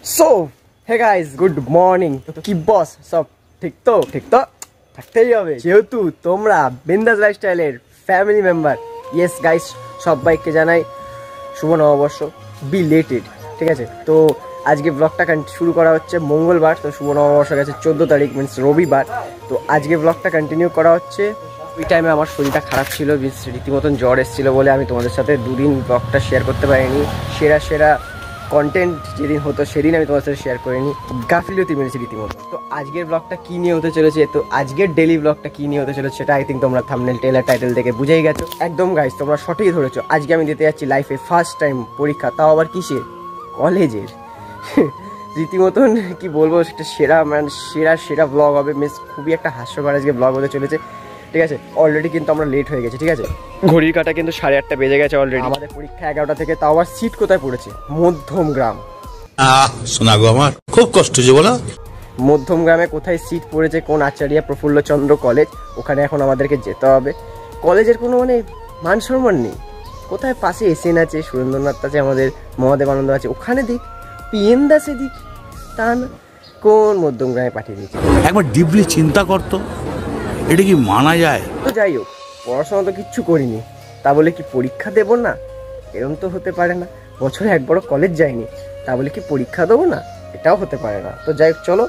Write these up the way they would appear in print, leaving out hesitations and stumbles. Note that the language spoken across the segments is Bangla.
सो हे गाइस गुड मॉर्निंग। तो की बॉस सब ठीक तो থাকতেই হবে, যেহেতু তোমরা বিন্দাস লাইফস্টাইলের ফ্যামিলি মেম্বার। ইয়েস গাইস, সবাইকে জানাই শুভ নববর্ষ, বিলেটেড। ঠিক আছে, তো আজকে ব্লগটা শুরু করা হচ্ছে মঙ্গলবার, তো শুভ নববর্ষ গেছে 14 তারিখ মিনস রবিবার। তো আজকে ব্লগটা কন্টিনিউ করা হচ্ছে। ওই টাইমে আমার শরীরটা খারাপ ছিল, রীতিমতন জ্বর এসেছিল বলে আমি তোমাদের সাথে দুদিন ব্লগটা শেয়ার করতে পারিনি। সেরা কন্টেন্ট যেদিন হতো সেদিন আমি তোমার সাথে শেয়ার করিনি, গাফিলতি মেরেছি রীতিমতো। তো আজকের ব্লগটা কী নিয়ে হতে চলেছে, তো আজকের ডেলি ব্লগটা কী নিয়ে হতে চলেছে সেটা আই থিঙ্ক তোমরা থাম্বনেল টেলার টাইটেল দেখে বুঝেই গেছো। একদম গাইস, তোমরা সঠিক ধরেছো। আজকে আমি দিতে যাচ্ছি লাইফে ফার্স্ট টাইম পরীক্ষা, তাও আবার কিসের, কলেজের। রীতিমতন কি বলবো, সেটা সেরা ব্লগ হবে, মিস খুবই একটা হাস্যকর আজকে ব্লগ হতে চলেছে। ঠিক আছে, অলরেডি কিন্তু আমরা লেট হয়ে গেছি। ঠিক আছে, ঘড়ির কাটা কিন্তু 8:30 বেজে গেছে অলরেডি। আমাদের পরীক্ষা 11টা থেকে, তাও আবার সিট কোথায় পড়েছে, মধ্যমগ্রাম। শোনা গো, আমার খুব কষ্ট হচ্ছে বলো। মধ্যমগ্রামে কোথায় সিট পড়েছে, কোন আচার্য প্রফুল্লচন্দ্র কলেজ, ওখানে এখন আমাদেরকে যেতে হবে। কলেজের কোনো মানে মান সম্মান নেই। কোথায় পাশে এসএন আছে, সুরেন্দ্রনাথ আছে, আমাদের মহাদেব আনন্দ আছে, ওখানে দিক, পিএন দাসে দিক, তা না কোন মধ্যমগ্রামে পাঠিয়ে দিয়েছে। একবার ডিপলি চিন্তা করতো, এটা কি মানা যায়? তো যাই হোক, পড়াশোনা তো কিচ্ছু করিনি, তা বলে কি পরীক্ষা দেবো না? এরকম তো হতে পারে না। বছরে একবারও কলেজ যাইনি, তা বলে কি পরীক্ষা দেবো না? এটাও হতে পারে না। তো যাই হোক, চলো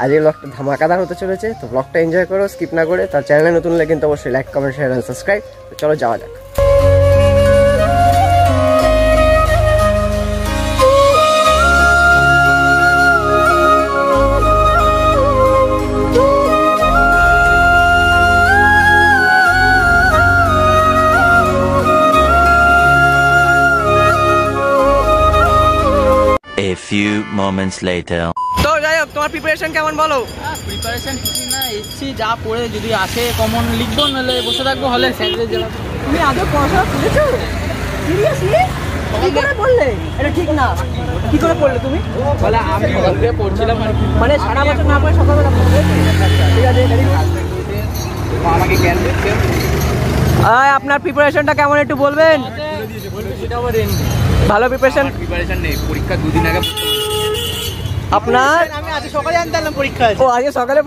আজকের ব্লগটা ধামাকাদার হতে চলেছে। তো ব্লগটা এনজয় করো, স্কিপ না করে। তার চ্যানেলে নতুন হলে কিন্তু অবশ্যই like, comment, share and subscribe. তো চলো যাওয়া যাক। A few moments later. তো যাই হোক, তোমার প্রিপারেশন কেমন বলো? প্রিপারেশন কিছু না, এসছি যা পড়ে, যদি আসে কমন লিখবো, নাহলে বসে থাকবো হলে স্যারের জন্য। তুমি আগে পড়াশোনা করেছো? সিরিয়াসলি? কি করে পড়লে? এটা ঠিক না। কি করে পড়লে তুমি? বলে আমি অলরেডি পড়ছিলাম, মানে সারা বছর না পড়ে সকালবেলা পড়লে? ঠিক আছে, আমাকে জ্ঞান দিচ্ছে। আপনার প্রিপারেশনটা কেমন একটু বলবেন? ভালো প্রিপারেশন নেই, পরীক্ষা দুদিন আগে। আপনার আমি আজ সকালে জানতে পারলাম পরীক্ষা আছে। ও আজকে সকালে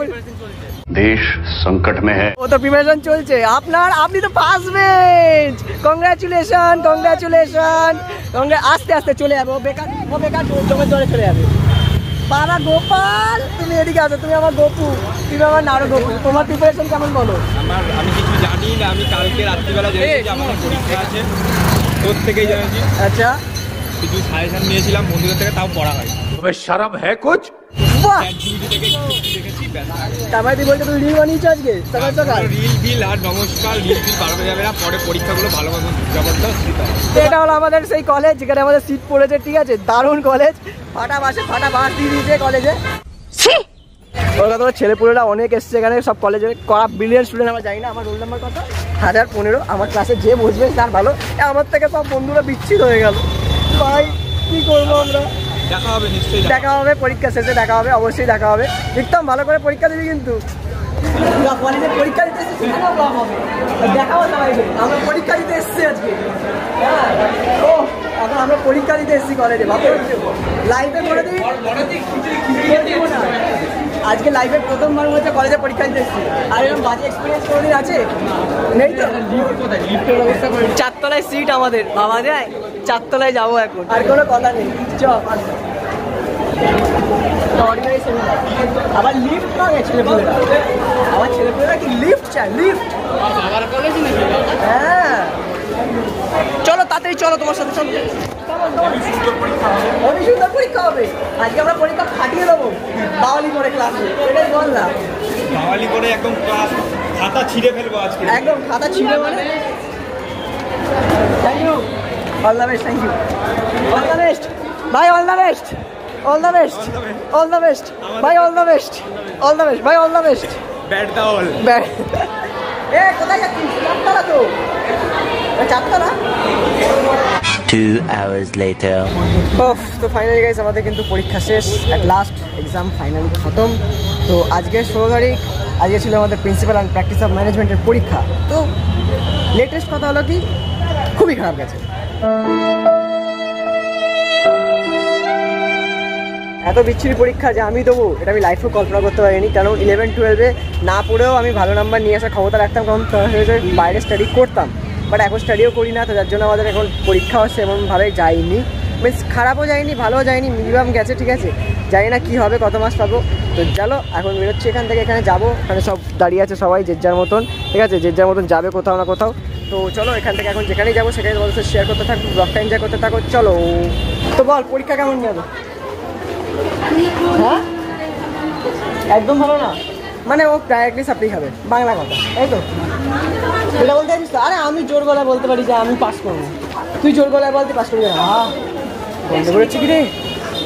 দেশ সংকট মে হ্যায়। ও তো প্রিপারেশন চলছে আপনার, আপনি তো ফার্স্ট বেঞ্চ। কংগ্রাচুলেশন। আস্তে আস্তে চলে যাবে, ও বেকার জমের জলে চলে যাবে। বাবা গোপাল, তুমি এদিকে আসো, তুমি আমার গপু, তুমি আমার নাড়ু গপু। তোমার প্রিপারেশন কেমন বলো? আমি কিছু জানি না, আমি কালকে রাত্রিবেলা জেনেছি আমার পরীক্ষা আছে, তোর থেকেই জেনেছি। আচ্ছা, কিছু সাজেশন নিয়েছিলাম বন্ধুদের থেকে, তাও পড়া হয়। তুমি শরম হ্যায় কুছ? বাহ, দেখেছি তারপরে তুই বলছো তুমি রিল বানিয়েছো আজকে সকাল সকাল? রিল আর নমস্কার রিল বাড়ানো যাবে না, পরে পরীক্ষাগুলো ভালো মতো জবরদস্ত দিতে হবে। এটা হলো আমাদের সেই কলেজ যেখানে আমাদের সিট পড়েছে। ঠিক আছে, দারুণ কলেজ, ফাটা বাস দিয়ে দিয়েছে কলেজে। কলকাতা ছেলেপুলেরা অনেক এসছে এখানে, সব কলেজে করা ব্রিলিয়ান্ট স্টুডেন্ট। আমরা জানি না আমার রোল নাম্বার কত, 1015। আমার ক্লাসে যে বসবে তার ভালো। আমার থেকে সব বন্ধুরা বিচ্ছিন্ন হয়ে গেল। ভাই কি করবো আমরা? দেখা হবে নিশ্চয়ই, দেখা হবে পরীক্ষা শেষে, দেখা হবে, অবশ্যই দেখা হবে। একদম ভালো করে পরীক্ষা দিবি কিন্তু। কলেজে পরীক্ষা দিতে এসেছি, দেখাবো সবাইকে আমরা পরীক্ষা দিতে এসেছি আজকে। হ্যাঁ, ও এখন আমরা পরীক্ষা দিতে এসেছি কলেজে। ভাবতে লাইফে করে দিই না, আজকে লাইফে প্রথমবার হচ্ছে কলেজে পরীক্ষা দিতে এসেছি। আর এরকম বাজে এক্সপিরিয়েন্স কোনোদিন আছে? নেই তো। চারতলায় সিট আমাদের, ভাবা যায়? চারতলায় যাবো এখন, আর কোনো কথা নেই। আবার লিফট পাবে ছেলেপুলেরা, আমার ছেলেপুলেরা কি লিফট চায়? লিফট? হ্যাঁ, চলো তাড়াতাড়ি চলো, তোমার সাথে চলো। অনেক সুন্দর পরীক্ষা হবে আজকে, আমরা পরীক্ষা ফাটিয়ে দেবো বাওয়ালি করে ক্লাসে। এটাই বললাম, বাওয়ালি করে একদম ক্লাস খাতা ছিঁড়ে ফেলবো আজকে, একদম খাতা ছিঁড়ে। মানে thank you, all the best, thank you, all the best ভাই, all the best, all the best, all the best ভাই, all the best, all the best ভাই, all the best. Bat the all. এ কোথায় যাচ্ছিস? চারতলা তো, চারতলা। 2 hours later. তো ফাইনালি গাইস, আমাদের কিন্তু পরীক্ষা শেষ, অ্যাট লাস্ট এক্সাম ফাইনালি খতম। তো আজকে 16 তারিখ, আজকে ছিল আমাদের প্রিন্সিপাল অ্যান্ড প্র্যাকটিস অফ ম্যানেজমেন্টের পরীক্ষা। তো লেটেস্ট কথা হলো কি, খুবই খারাপ গেছে। এত বিচ্ছিরি পরীক্ষা যে আমি দেবো এটা আমি লাইফেও কল্পনা করতে পারিনি, কারণ 11-12-এ না পড়েও আমি ভালো নাম্বার নিয়ে আসার ক্ষমতা রাখতাম, কারণ বাইরে স্টাডি করতাম, বাট এখন স্টাডিও করি না। তো যার জন্য আমাদের এখন পরীক্ষাও সেমনভাবে যায়নি, মিনস খারাপও যায়নি ভালোও যায়নি, মিনিমাম গেছে। ঠিক আছে, জানি না কী হবে, কত মাস পাবো। তো চলো এখন বেরোচ্ছি এখান থেকে, এখানে যাবো, এখানে সব দাঁড়িয়ে আছে সবাই যে যার মতন। ঠিক আছে, যে যার মতন যাবে কোথাও না কোথাও। তো চলো এখান থেকে এখন যেখানেই যাবো সেখানে তোমাদের সাথে শেয়ার করতে থাকবো, ব্লগটা এনজয় করতে থাকো। চলো, তো বল পরীক্ষা কেমন যাবে? হ্যাঁ, একদম ভালো না, মানে ও ডাইরেক্টলি সাপ্লি খাবে, বাংলা কথা, তাই তো? এটা বলতে পারিস তো? আরে আমি জোর গলায় বলতে পারি যে আমি পাস করবো, তুই জোর গলায় বলতে পাস করবি না। হ্যাঁ, গন্ধ করেছি কি রে?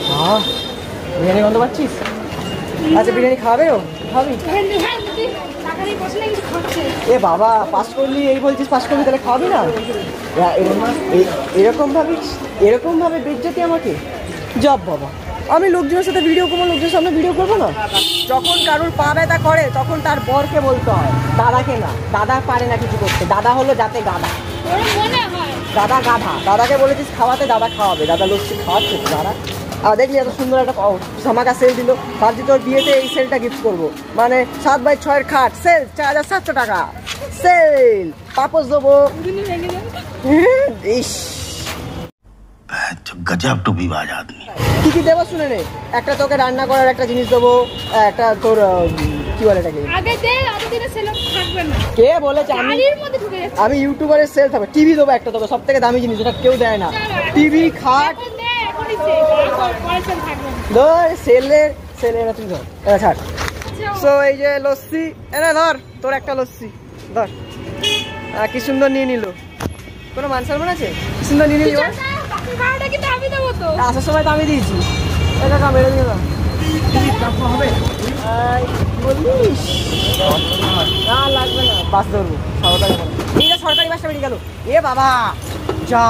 হ্যাঁ, বিরিয়ানি গন্ধ পাচ্ছিস? আচ্ছা, বিরিয়ানি খাবে ও? খাবি? এ বাবা, পাস করলি এই বলছিস, পাস করবি তাহলে খাওয়াবি না? এরকম ভাবে বেজ্জতি আমাকে? জব বাবা, আমি লোকজনের সাথে ভিডিও করবো, লোকজনের সামনে ভিডিও করবো না। যখন কারোর পা ব্যথা করে তখন তার বরকে বলতে হয়, দাদাকে না। দাদা পারে না কিছু করতে, দাদা হলো যাতে গাধা, দাদা গাধা। দাদাকে বলেছিস খাওয়াতে, দাদা খাওয়াবে। দাদা লক্ষ্মী খাওয়াচ্ছে দাদা। আর দেখলি এত সুন্দর একটা ধামাকা সেল দিল, ভাবছি তোর বিয়েতে এই সেলটা গিফট করবো, মানে 7x6 খাট সেল, 4700 টাকা সেল, পাপোশ দেবো। ইস, गजब टूबीबाज आदमी। কি কি দেবো শুনে নে। একটা তোকে রান্না করার একটা জিনিস দেবো, একটা তোর কি বলে এটাকে, কে বলেছে আমি ইউটিউবারের সেল থাকবে। টিভি দেবো একটা, তোকে সব থেকে দামি জিনিস, যেটা কেউ দেয় না। টিভি, খাট, ধর সেলের তুই ধর, ছাড়। সো এই যে লস্যি, এনে ধর তোর একটা লস্যি ধর। কি সুন্দর নিয়ে নিল, কোনো মান সম্মান আছে? কি সুন্দর নিয়ে নিল। আসার সময় তো আমি দিয়েছি, টাকা মেরে দিল না বলিস না, লাগবে না, বাস ধরবো। এইটা সরকারি বাসটা বেরিয়ে গেল। এ বাবা যা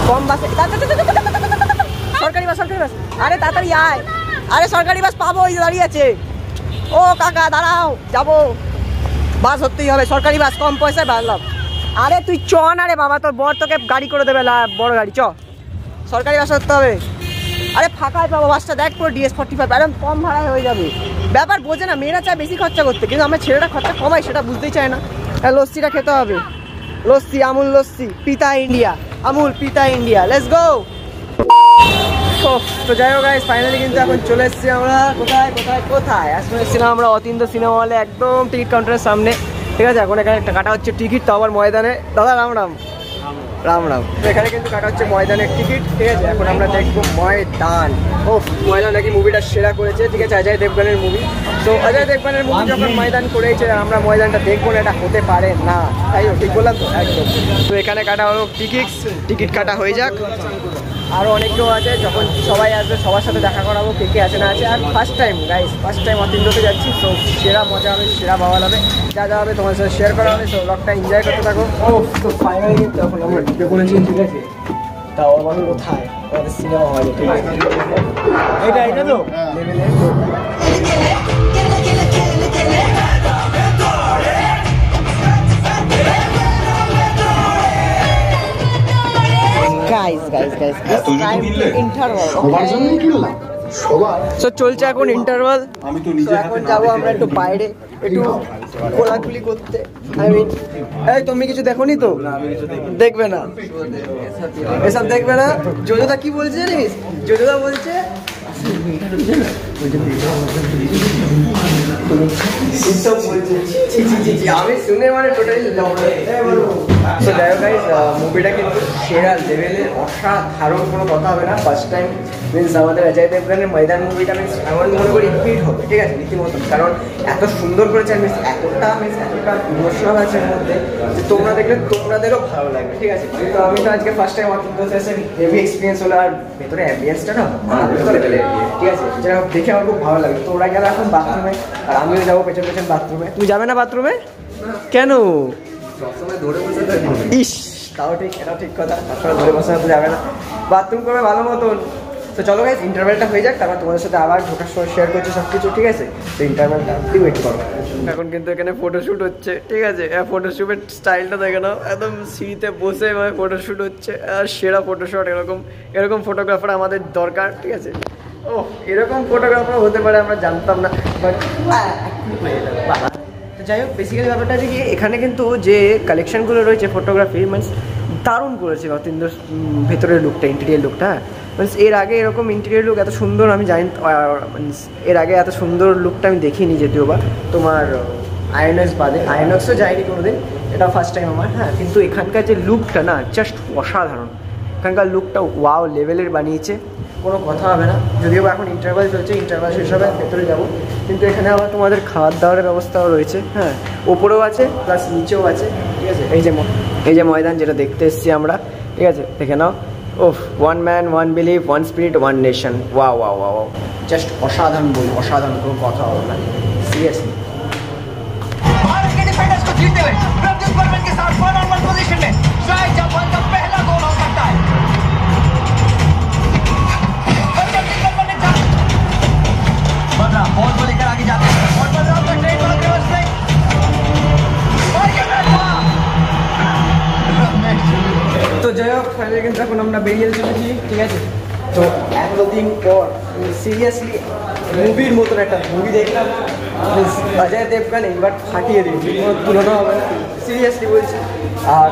কম বাসে, সরকারি বাস, সরকারি বাস। আরে তাড়াতাড়ি আয়, আরে সরকারি বাস পাবো, ওই দাঁড়িয়ে আছে। ও কাকা দাঁড়াও, যাবো, বাস ধরতেই হবে, সরকারি বাস, কম পয়সায় বাড়লাম। আরে তুই চ না রে বাবা, তোর বর তোকে গাড়ি করে দেবে, বড় গাড়ি, চ, সরকারি বাস ধরতে হবে। আরে ফাঁকায় পাবো বাসটা, দেখ পুরো DS45, একদম কম ভাড়ায় হয়ে যাবে। ব্যাপার বোঝে না, মেয়েরা চায় বেশি খরচা করতে, কিন্তু আমার ছেলেটা খরচা কমায়, সেটা বুঝতেই চায় না। লস্যিটা খেতে হবে, লস্যি, আমুল লস্যি, পিতা ইন্ডিয়া, আমুল পিতা ইন্ডিয়া, লেটস গো। তো যাই হোক গাইস, ফাইনালি কিন্তু এখন চলে এসেছি আমরা কোথায় আসলে এসেছিলাম আমরা অতীন্দ্র সিনেমা হলে, একদম টিকিট কাউন্টারের সামনে। ঠিক আছে, এখন এখানে একটা কাটা হচ্ছে টিকিট, তো আবার ময়দানে। দাদা রাম রাম। রাম রাম। এখানে কিন্তু কাটা হচ্ছে ময়দানের টিকিট। ঠিক আছে, এখন আমরা দেখবো ময়দান। ও ময়দান নাকি মুভিটা সেরা করেছে। ঠিক আছে, অজয় দেবগনের মুভি। তো অজয় দেবগনের মুভি যখন ময়দান করেছে, আমরা ময়দানটা দেখবো না, এটা হতে পারে না। তাই ঠিক বললাম তো? একদম। তো এখানে কাটা হলো টিকিট কাটা হয়ে যাক। আরও অনেক কেউ আছে, যখন সবাই আসবে সবার সাথে দেখা করাবো, কে কে আছে না আছে। আর ফার্স্ট টাইম অতীন্দ্রতে যাচ্ছি, তো সেরা মজা হবে, সেরা ভালো হবে, যা হবে তোমার সাথে শেয়ার করা হবে। তো ব্লগটা এনজয় করতে থাকো। ও তো ফাইনালি কিন্তু এখন আমরা ঢুকে পড়েছি। ঠিক আছে, তাও আমার কোথায় আমাদের সিনেমা হলে। ঠিক আছে, এটা তো চলছে এখন ইন্টারভাল। এখন যাবো আমরা একটু বাইরে, একটু কোলাকুলি করতে। এই তুমি কিছু দেখোনি তো? দেখবে না, এসব দেখবে না। যোজদা কি বলছে জানিস? যোজদা বলছে আমি শুনে মানে টোটালি তো যাই হোক গাইস, মুভিটা কিন্তু সেরা লেভেলের, অসাধারণ, কোনো কথা হবে না। ফার্স্ট টাইম মিনস আমাদের অজয় দেবগনের ময়দান মুভিটা মিনস এমন মনে করি হিট হবে। ঠিক আছে, রীতিমতো, কারণ এত সুন্দর করেছে, মিনস এতটা ইমোশনাল আছে এর মধ্যে যে তোমরা দেখলে তোমাদেরও ভালো লাগবে। ঠিক আছে, তো আমি তো আজকে ফার্স্ট টাইম অতীন্দ্র এসে হেভি এক্সপিরিয়েন্স হলো। আর ভেতরে অ্যাম্বিয়েন্সটা না ঠিক আছে, যেটা দেখে আমার খুব ভালো লাগে। তো ওরা গেল এখন বাথরুমে, আর আমিও যাবো পেছন বাথরুমে। তুমি যাবে না বাথরুমে? কেন? ইস, তাও ঠিক, এটাও ঠিক কথা, সবসময় ধরে বসে যাবে না, বাথরুম করবে ভালো মতন। তো চলো গাইস ইন্টারভেলটা হয়ে যাক, তারপর তোমাদের সাথে আবার ঢোকার সময় শেয়ার করছি সব কিছু, ঠিক আছে? তো ইন্টারভেলটা অবধি ওয়েট করো। এখন কিন্তু এখানে ফটোশ্যুট হচ্ছে, ঠিক আছে? ফটোশ্যুটের স্টাইলটা দেখে নাও, একদম সিঁড়িতে বসে ফটোশ্যুট হচ্ছে, আর সেরা ফটোশ্যুট। এরকম ফটোগ্রাফার আমাদের দরকার, ঠিক আছে? ও এরকম ফটোগ্রাফার হতে পারে আমরা জানতাম না, বাট তো যাই হোক, বেসিক্যালি ব্যাপারটা আছে কি, এখানে কিন্তু যে কালেকশানগুলো রয়েছে ফটোগ্রাফি মিনস দারুণ করেছে অতীন্দ্র ভেতরের লুকটা, ইন্টেরিয়ার লুকটা। মিনস এর আগে এরকম ইন্টেরিয়ার লুক এত সুন্দর আমি জানি, মিনস এর আগে এত সুন্দর লুকটা আমি দেখিনি যদিও বা তোমার আইনক্স বাদে, আইনক্সও যায়নি কোনোদিন, এটা ফার্স্ট টাইম আমার। হ্যাঁ, কিন্তু এখানকার যে লুকটা না জাস্ট অসাধারণ, এখানকার লুকটা ওয়াও লেভেলের বানিয়েছে, কোনো কথা হবে না। যদিও বা এখন ইন্টারভাল চলছে, ইন্টারভাল শেষ হবে, ভেতরে যাবো। কিন্তু এখানে আবার তোমাদের খাওয়ার দাওয়ারের ব্যবস্থাও রয়েছে, হ্যাঁ, ওপরেও আছে প্লাস নিচেও আছে, ঠিক আছে? এই যে ময়দান যেটা দেখতে এসেছি আমরা, ঠিক আছে? দেখে নাও। ওফ, one man one believe one spirit one nation, wow wow wow, just অসাধারণ বই, অসাধারণ, কোনো কথা হবে না, সিরিয়াসলি। भारत के डिफेंडर्स को जीतते हुए प्रत्युत वर्मन के साथ 1-on-1 पोजीशन में शायद जापान का पहला गोल हो सकता है। बदला बॉल को लेकर आगे जाते हैं और बदला अपना ट्रेड बॉल रिवर्स में और ये তো যাই হোক, ফাইনালি কিন্তু এখন আমরা বেরিয়ে চলেছি, ঠিক আছে? তো এতদিন পর সিরিয়াসলি মুভির মতন একটা মুভি দেখলাম, অজয় দেবগান এবার ফাটিয়ে দিই, কোনো তুলনা হবে না, সিরিয়াসলি বলছি। আর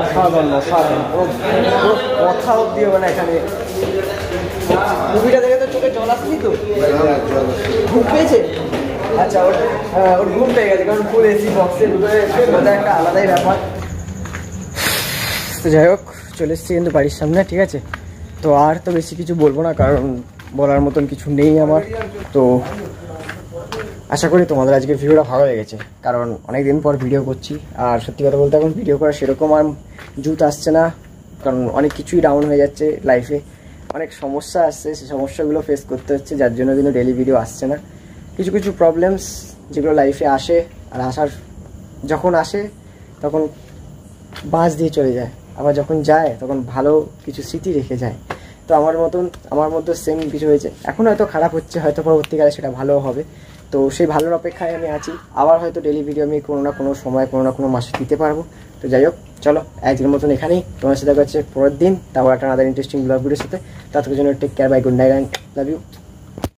অসাধারণ অসাধারণ, কোনো কথা অব্দি হবে না এখানে। মুভিটা দেখে তো চোখে জল আসেনি তো? ঘুম পেয়েছে? আচ্ছা, ওর ঘুম পেয়ে গেছে, কারণ ফুল এসি বক্সের ভিতরে মজা একটা আলাদাই ব্যাপার। তো যাই হোক, চলে এসেছি কিন্তু বাড়ির সামনে, ঠিক আছে? তো আর তো বেশি কিছু বলবো না, কারণ বলার মতন কিছু নেই আমার। তো আশা করি তোমাদের আজকে ভিডিওটা ভালো লেগেছে, কারণ অনেক দিন পর ভিডিও করছি। আর সত্যি কথা বলতে এখন ভিডিও করা সেরকম আর জুত আসছে না, কারণ অনেক কিছুই ডাউন হয়ে যাচ্ছে লাইফে, অনেক সমস্যা আসছে, সেই সমস্যাগুলো ফেস করতে হচ্ছে, যার জন্য কিন্তু ডেলি ভিডিও আসছে না। কিছু কিছু প্রবলেমস যেগুলো লাইফে আসে, আর যখন আসে তখন বাঁশ দিয়ে চলে যায়, আবার যখন যায় তখন ভালো কিছু স্মৃতি রেখে যায়। তো আমার মধ্যে সেম কিছু হয়েছে, এখন হয়তো খারাপ হচ্ছে, হয়তো পরবর্তীকালে সেটা ভালো হবে। তো সেই ভালোর অপেক্ষায় আমি আছি, আবার হয়তো ডেলি ভিডিও আমি কোনো না কোনো সময় কোনো না কোনো মাসে দিতে পারবো। তো যাই হোক, চলো আজকের মতন এখানেই, তোমার সাথে দেখা হচ্ছে পরের দিন, তারপর একটা আদার ইন্টারেস্টিং ব্লগ ভিডিওর সাথে। ততক্ষণের জন্য take care, bye, good night and love you.